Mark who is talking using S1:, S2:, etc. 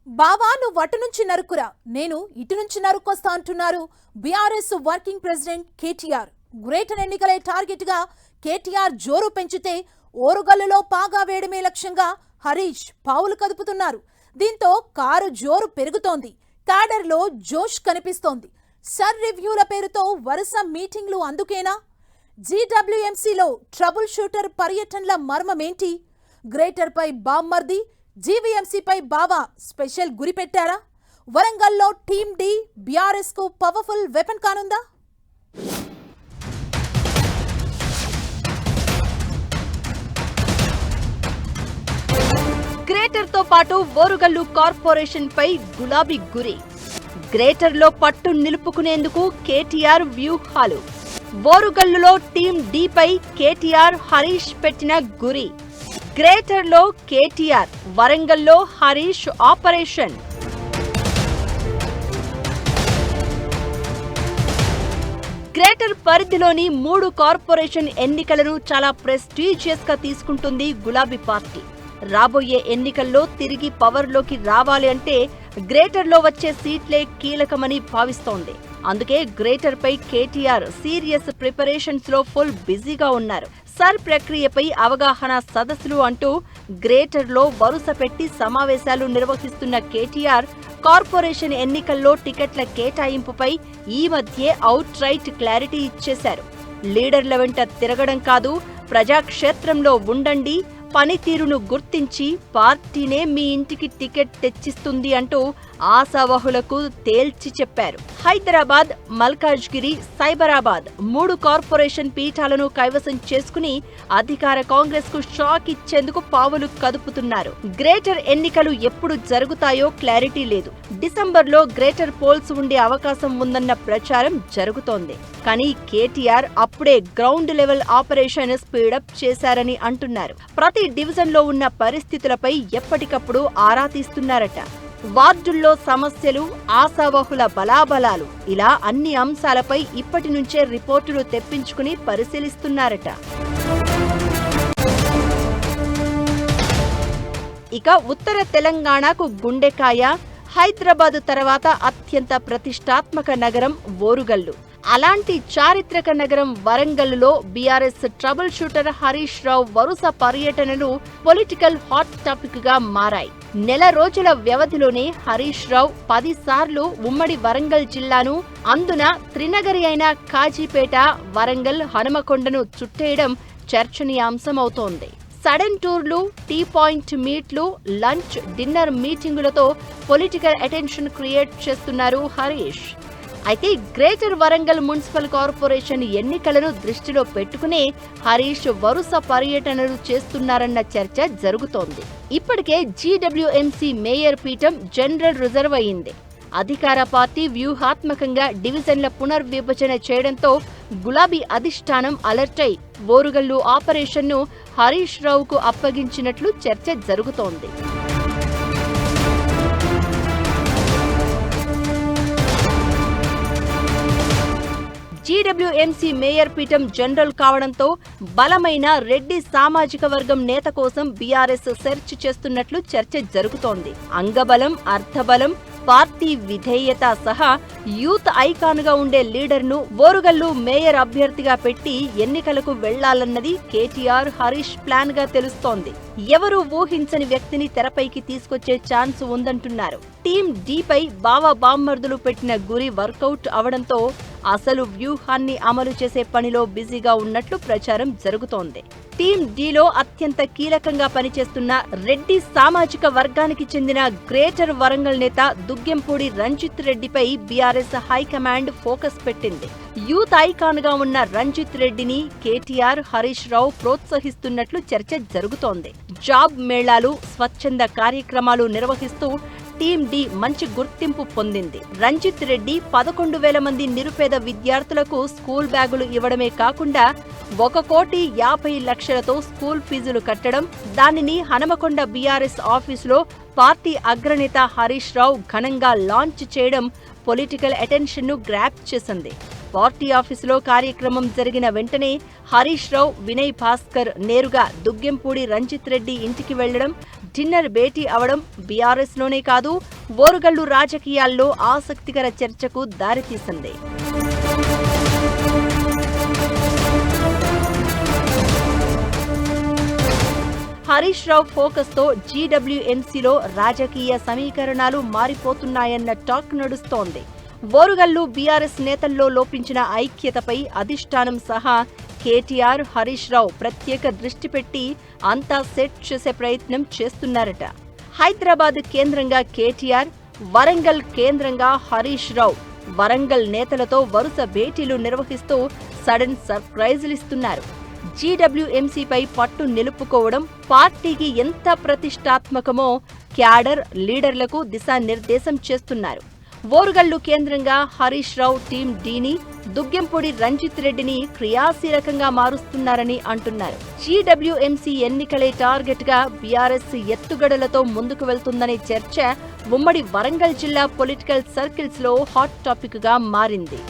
S1: బావా నువ్వు అటు నుంచి నరుకురా, నేను ఇటు నుంచి నరుకొస్తా అంటున్నారు BRS working president KTR. Greater ఎన్నికలే టార్గెట్ గా కేటీఆర్ జోరు పెంచితే ఓరుగల్లులో పాగా వేయడమే లక్ష్యంగా హరీష్ పావులు కదుపుతున్నారు. దీంతో కారు జోరు పెరుగుతోంది, క్యాడర్లో జోష్ కనిపిస్తోంది. సర్ రివ్యూల పేరుతో వరుస మీటింగ్లు అందుకేనా? జీడబ్ల్యూఎంసీలో ట్రబుల్ షూటర్ పర్యటనల మర్మమేంటి? గ్రేటర్ పై బామ్మర్ది, జీవీఎంసీపై బావా స్పెషల్ గురి పెట్టారా? వరంగల్లో టీమ్ డి బీఆర్ఎస్ కు పవర్ఫుల్ వెపన్ కానుందా?
S2: గ్రేటర్ తో పాటు ఓరుగల్లు కార్పొరేషన్ పై గులాబీ గురి. గ్రేటర్ లో పట్టు నిలుపుకునేందుకు కేటీఆర్ వ్యూహాలు. ఓరుగల్లులో టీమ్ డి పై కేటీఆర్ హరీష్ పెట్టిన గురి. గ్రేటర్ లో కేటీఆర్, వరంగల్లో హరీష్ ఆపరేషన్. గ్రేటర్ పరిధిలోని 3 కార్పొరేషన్ ఎన్నికలను చాలా ప్రెస్టీజియస్ గా తీసుకుంటుంది గులాబీ పార్టీ. రాబోయే ఎన్నికల్లో తిరిగి పవర్లోకి రావాలి అంటే గ్రేటర్లో వచ్చే సీట్లే కీలకమని భావిస్తోంది. అందుకే గ్రేటర్ పై కేటీఆర్ సీరియస్ ప్రిపరేషన్స్ లో ఫుల్ బిజీగా ఉన్నారు. సర్ ప్రక్రియపై అవగాహన సదస్సులు అంటూ గ్రేటర్లో వరుస పెట్టి సమావేశాలు నిర్వహిస్తున్న కేటీఆర్ కార్పొరేషన్ ఎన్నికల్లో టికెట్ల కేటాయింపుపై ఈ మధ్యే అవుట్ రైట్ క్లారిటీ ఇచ్చేశారు. లీడర్ల వెంట తిరగడం కాదు, ప్రజాక్షేత్రంలో ఉండండి, పనితీరును గుర్తించి పార్టీనే మీ ఇంటికి టికెట్ తెచ్చిస్తుంది అంటూ ఆశావహులకు తేల్చి చెప్పారు. హైదరాబాద్, మల్కాజ్గిరి, సైబరాబాద్ 3 కార్పొరేషన్ పీఠాలను కైవసం చేసుకుని అధికార కాంగ్రెస్ కు షాక్ ఇచ్చేందుకు పావులు కదుపుతున్నారు. గ్రేటర్ ఎన్నికలు ఎప్పుడు జరుగుతాయో క్లారిటీ లేదు. డిసెంబర్లో గ్రేటర్ పోల్స్ ఉండే అవకాశం ఉందన్న ప్రచారం జరుగుతోంది. కానీ కేటీఆర్ అప్పుడే గ్రౌండ్ లెవెల్ ఆపరేషన్ స్పీడప్ చేశారని అంటున్నారు. ప్రతి డివిజన్లో ఉన్న పరిస్థితులపై ఎప్పటికప్పుడు ఆరా తీస్తున్నారట. వార్డుల్లో సమస్యలు, ఆశావహుల బలాబలాలు, ఇలా అన్ని అంశాలపై ఇప్పటి నుంచే రిపోర్టులు తెప్పించుకుని పరిశీలిస్తున్నారట. ఇక ఉత్తర తెలంగాణకు గుండెకాయ, హైదరాబాద్ తర్వాత అత్యంత ప్రతిష్టాత్మక నగరం ఓరుగల్లు. అలాంటి చారిత్రక నగరం వరంగల్లులో BRS trouble shooter Harish Rao వరుస పర్యటనలు పొలిటికల్ హాట్ టాపిక్ గా మారాయి. నెల రోజుల వ్యవధిలోనే హరీష్ రావు 10 సార్లు ఉమ్మడి వరంగల్ జిల్లాను, అందున త్రినగరి అయిన కాజీపేట, వరంగల్, హనుమకొండను చుట్టేయడం చర్చనీయాంశమవుతోంది. సడన్ టూర్లు, టీ పాయింట్ మీట్లు, లంచ్, డిన్నర్ మీటింగులతో పొలిటికల్ అటెన్షన్ క్రియేట్ చేస్తున్నారు హరీష్. అయితే గ్రేటర్ వరంగల్ మున్సిపల్ కార్పొరేషన్ ఎన్నికలను దృష్టిలో పెట్టుకునే హరీష్ వరుస పర్యటనలు చేస్తున్నారన్న చర్చ జరుగుతోంది. ఇప్పటికే జీడబ్ల్యూఎంసీ మేయర్ పీఠం జనరల్ రిజర్వ్ అయింది. అధికార పార్టీ వ్యూహాత్మకంగా డివిజన్ల పునర్విభజన చేయడంతో గులాబీ అధిష్టానం అలర్ట్ అయి ఓరుగల్లు ఆపరేషన్ను హరీష్ రావుకు అప్పగించినట్లు చర్చ జరుగుతోంది. జీడబ్ల్యూఎంసీ మేయర్ పీఠం జనరల్ కావడంతో బలమైన రెడ్డి సామాజిక వర్గం నేత కోసం బీఆర్ఎస్ సెర్చ్ చేస్తున్నట్లు చర్చ జరుగుతోంది. అంగబలం, అర్థబలం, పార్టీ విధేయత సహా యూత్ ఐకాన్ గా ఉండే లీడర్ను ఓరుగల్లు మేయర్ అభ్యర్థిగా పెట్టి ఎన్నికలకు వెళ్లాలన్నది కేటీఆర్, హరీష్ ప్లాన్ గా తెలుస్తోంది. ఎవరూ ఊహించని వ్యక్తిని తెరపైకి తీసుకొచ్చే ఛాన్స్ ఉందంటున్నారు. టీమ్ డి పై బావా బామ్మర్దులు పెట్టిన గురి వర్కౌట్ అవడంతో అసలు వ్యూహాన్ని అమలు చేసే పనిలో బిజీగా ఉన్నట్లు ప్రచారం జరుగుతోంది. టీమ్ డిలో అత్యంత కీలకంగా పనిచేస్తున్న రెడ్డి సామాజిక వర్గానికి చెందిన గ్రేటర్ వరంగల్ నేత దుగ్గెంపూడి రంజిత్ రెడ్డిపై బీఆర్ఎస్ హైకమాండ్ ఫోకస్ పెట్టింది. యూత్ ఐకాన్ గా ఉన్న రంజిత్ రెడ్డిని కేటీఆర్, హరీష్ రావు ప్రోత్సహిస్తున్నట్లు చర్చ జరుగుతోంది. జాబ్ మేళాలు, స్వచ్ఛంద కార్యక్రమాలు నిర్వహిస్తూ టీమ్ డి మంచి గుర్తింపు పొందింది. రంజిత్ రెడ్డి 11,000 మంది నిరుపేద విద్యార్థులకు స్కూల్ బ్యాగులు ఇవ్వడమే కాకుండా 1,50,00,000తో స్కూల్ ఫీజులు కట్టడం, దానిని హనుమకొండ బీఆర్ఎస్ ఆఫీసులో పార్టీ అగ్రనేత హరీష్ రావు ఘనంగా లాంచ్ చేయడం పొలిటికల్ అటెన్షన్ ను గ్రాప్ చేసింది. పార్టీ ఆఫీసులో కార్యక్రమం జరిగిన వెంటనే హరీష్ రావు, వినయ్ భాస్కర్ నేరుగా దుగ్గెంపూడి రంజిత్ రెడ్డి ఇంటికి వెళ్లడం, డిన్నర్ భేటీ అవడం బీఆర్ఎస్ లోనే కాదు ఓరుగల్లు రాజకీయాల్లో ఆసక్తికర చర్చకు దారితీసింది. హరీష్ రావు ఫోకస్తో జీడబ్ల్యూఎంసీలో రాజకీయ సమీకరణాలు మారిపోతున్నాయన్న టాక్ నడుస్తోంది. ఓరుగల్లు బీఆర్ఎస్ నేతల్లో లోపించిన ఐక్యతపై అధిష్టానం సహా కేటీఆర్, హరీష్ రావు ప్రత్యేక దృష్టి పెట్టి అంతా సెట్ చేసే ప్రయత్నం చేస్తున్నారట. హైదరాబాద్ కేంద్రంగా కేటీఆర్, వరంగల్ కేంద్రంగా హరీష్ రావు వరంగల్ నేతలతో వరుస భేటీలు నిర్వహిస్తూ సడన్ సర్ప్రైజులిస్తున్నారు. జీడబ్ల్యూఎంసీపై పట్టు నిలుపుకోవడం పార్టీకి ఎంత ప్రతిష్టాత్మకమో క్యాడర్, లీడర్లకు దిశానిర్దేశం చేస్తున్నారు. ఓరుగల్లు కేంద్రంగా హరీష్ రావు టీం డీని, దుగ్గెంపూడి రంజిత్ రెడ్డిని క్రియాశీలకంగా మారుస్తున్నారని అంటున్నారు. జీడబ్ల్యూఎంసీ ఎన్నికలే టార్గెట్ గా బీఆర్ఎస్ ఎత్తుగడలతో ముందుకు వెళ్తుందనే చర్చ ఉమ్మడి వరంగల్ జిల్లా పొలిటికల్ సర్కిల్స్ లో హాట్ టాపిక్ గా మారింది.